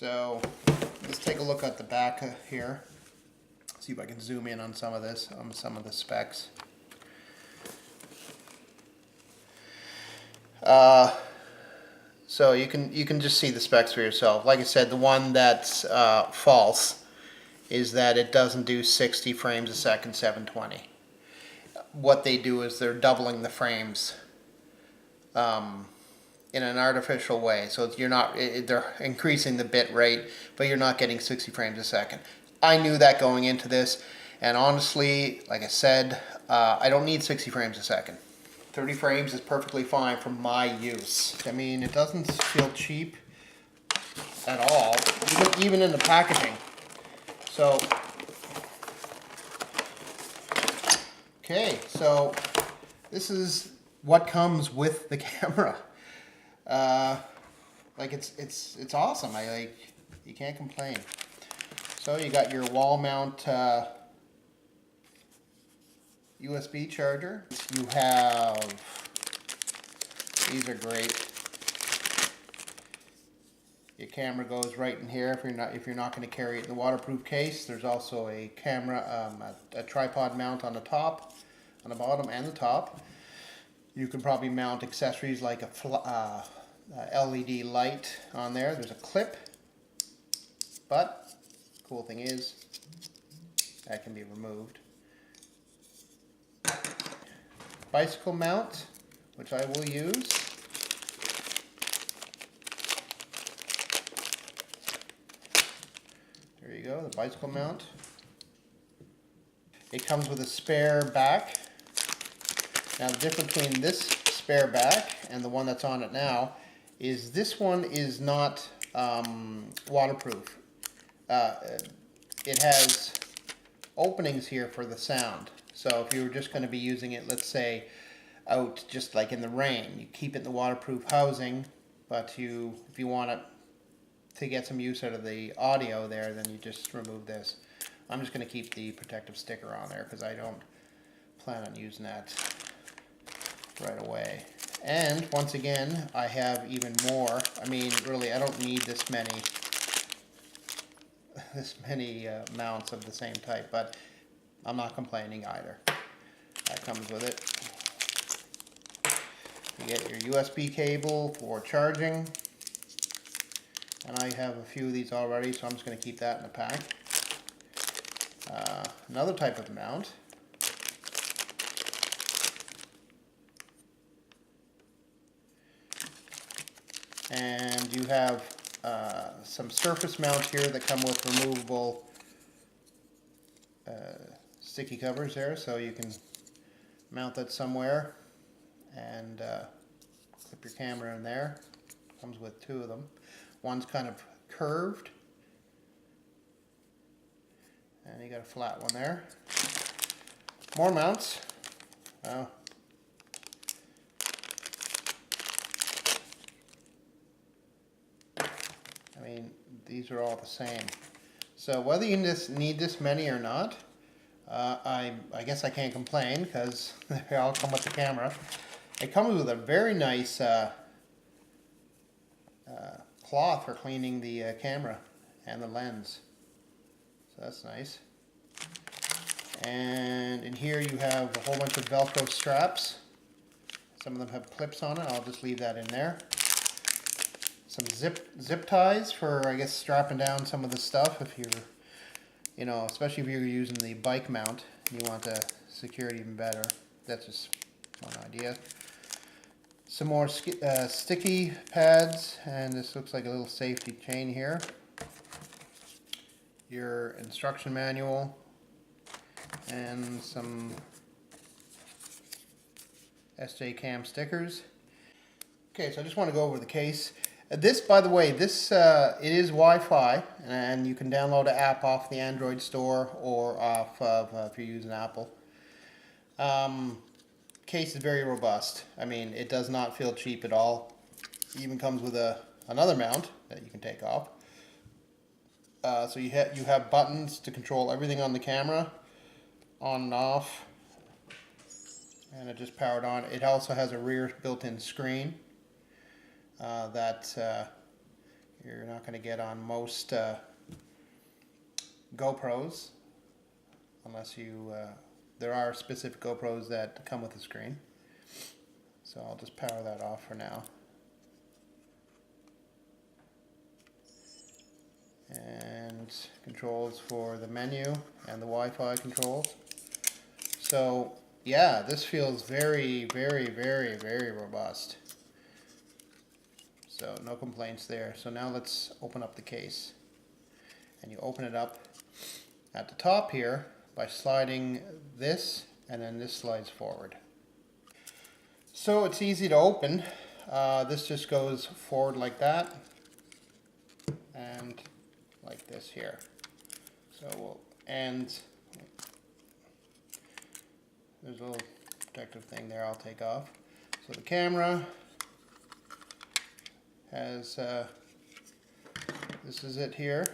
So let's take a look at the back here. See if I can zoom in on some of this, on some of the specs. So you can just see the specs for yourself. Like I said, the one that's false is that it doesn't do 60 frames a second, 720. What they do is they're doubling the frames in an artificial way. So you're not, they're increasing the bit rate, but you're not getting 60 frames a second. I knew that going into this, and honestly, like I said, I don't need 60 frames a second. 30 frames is perfectly fine for my use. I mean, it doesn't feel cheap at all, even in the packaging. So, okay, so this is what comes with the camera. Like it's awesome. You can't complain. So you got your wall mount USB charger. You have, these are great. Your camera goes right in here if you're not going to carry it in the waterproof case. There's also a camera, a tripod mount on the top, on the bottom and the top. You can probably mount accessories like a LED light on there. There's a clip, but cool thing is that can be removed. Bicycle mount, which I will use. There you go, the bicycle mount. It comes with a spare back. Now the difference between this spare back and the one that's on it now is this one is not waterproof. It has openings here for the sound. So if you were just going to be using it, let's say, out just like in the rain, you keep it in the waterproof housing, but if you want it to get some use out of the audio there, then you just remove this. I'm just going to keep the protective sticker on there because I don't plan on using that right away. And once again, I have even more. I mean, really, I don't need this many mounts of the same type, but I'm not complaining either. That comes with it. You get your USB cable for charging, and I have a few of these already, so I'm just going to keep that in the pack. Another type of mount. And you have some surface mounts here that come with removable sticky covers there, so you can mount that somewhere and clip your camera in there. Comes with two of them. One's kind of curved, and you got a flat one there. More mounts. Oh. I mean, these are all the same. So whether you need this many or not, I guess I can't complain because they all come with the camera. It comes with a very nice cloth for cleaning the camera and the lens. So that's nice. And in here you have a whole bunch of Velcro straps. Some of them have clips on it. I'll just leave that in there. Some zip ties for, I guess, strapping down some of the stuff if you're, you know, especially if you're using the bike mount and you want to secure it even better. That's just one idea. Some more sticky pads, and this looks like a little safety chain here. Your instruction manual and some SJ Cam stickers. Okay, so I just want to go over the case. This, by the way, this it is Wi-Fi, and you can download an app off the Android store or off of if you're using Apple. Case is very robust. I mean, it does not feel cheap at all. It even comes with another mount that you can take off. So you have buttons to control everything on the camera, on and off, and it just powered on. It also has a rear built-in screen that you're not going to get on most GoPros, unless you, there are specific GoPros that come with a screen. So I'll just power that off for now. And controls for the menu and the Wi-Fi controls. So yeah, this feels very, very, very, very robust. So no complaints there. So now let's open up the case. And you open it up at the top here by sliding this, and then this slides forward. So it's easy to open. This just goes forward like that, and like this here. So there's a little protective thing there I'll take off. So the camera has, this is it here.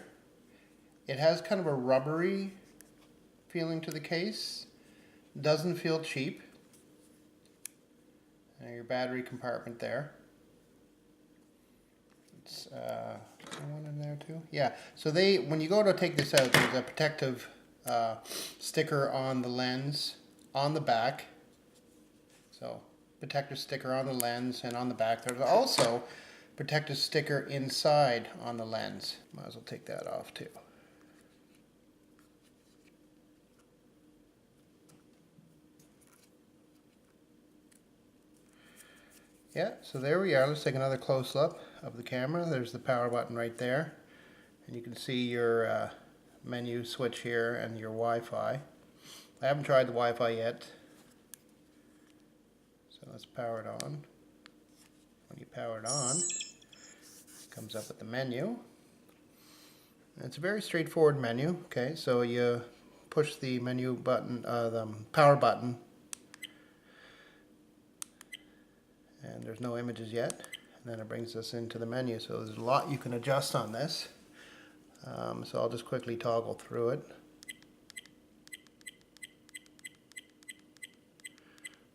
It has kind of a rubbery feeling to the case. Doesn't feel cheap. And your battery compartment there. It's one in there too. Yeah. So when you go to take this out, there's a protective sticker on the lens on the back. So protective sticker on the lens and on the back. There's also protective sticker inside on the lens. Might as well take that off too. Yeah, so there we are. Let's take another close up of the camera. There's the power button right there. And you can see your menu switch here and your Wi-Fi. I haven't tried the Wi-Fi yet. So let's power it on. When you power it on, it comes up with the menu. And it's a very straightforward menu. Okay, so you push the menu button, the power button. And there's no images yet, and then it brings us into the menu. So there's a lot you can adjust on this. So I'll just quickly toggle through it.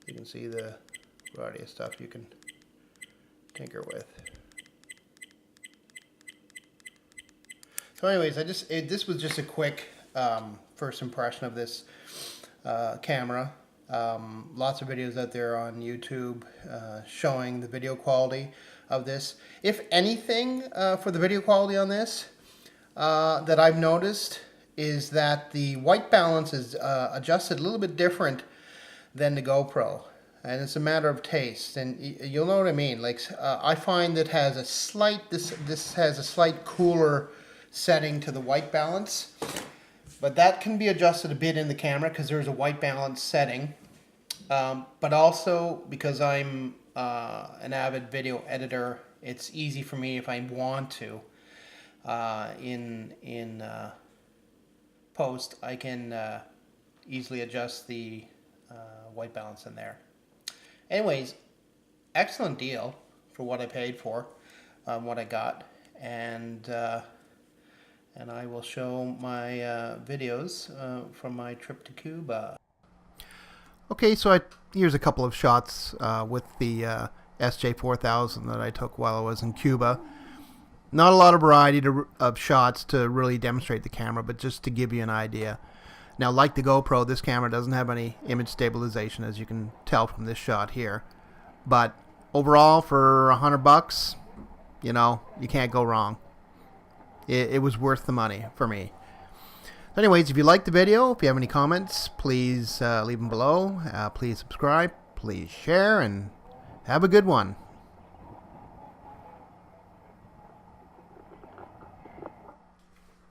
You can see the variety of stuff you can tinker with. So anyways, this was just a quick first impression of this camera. Lots of videos out there on YouTube showing the video quality of this. If anything, for the video quality on this, that I've noticed is that the white balance is adjusted a little bit different than the GoPro. And it's a matter of taste, and you'll know what I mean. Like I find that has a slight, this has a slight cooler setting to the white balance. But that can be adjusted a bit in the camera because there's a white balance setting. But also because I'm an avid video editor, it's easy for me if I want to. In post, I can easily adjust the white balance in there. Anyways, excellent deal for what I paid for, what I got, and I will show my videos from my trip to Cuba. Okay, so here's a couple of shots with the SJ4000 that I took while I was in Cuba. Not a lot of variety of shots to really demonstrate the camera, but just to give you an idea. Now, like the GoPro, this camera doesn't have any image stabilization, as you can tell from this shot here. But overall, for $100, you know, you can't go wrong. It was worth the money for me. Anyways, if you liked the video, if you have any comments, please leave them below. Please subscribe, please share, and have a good one.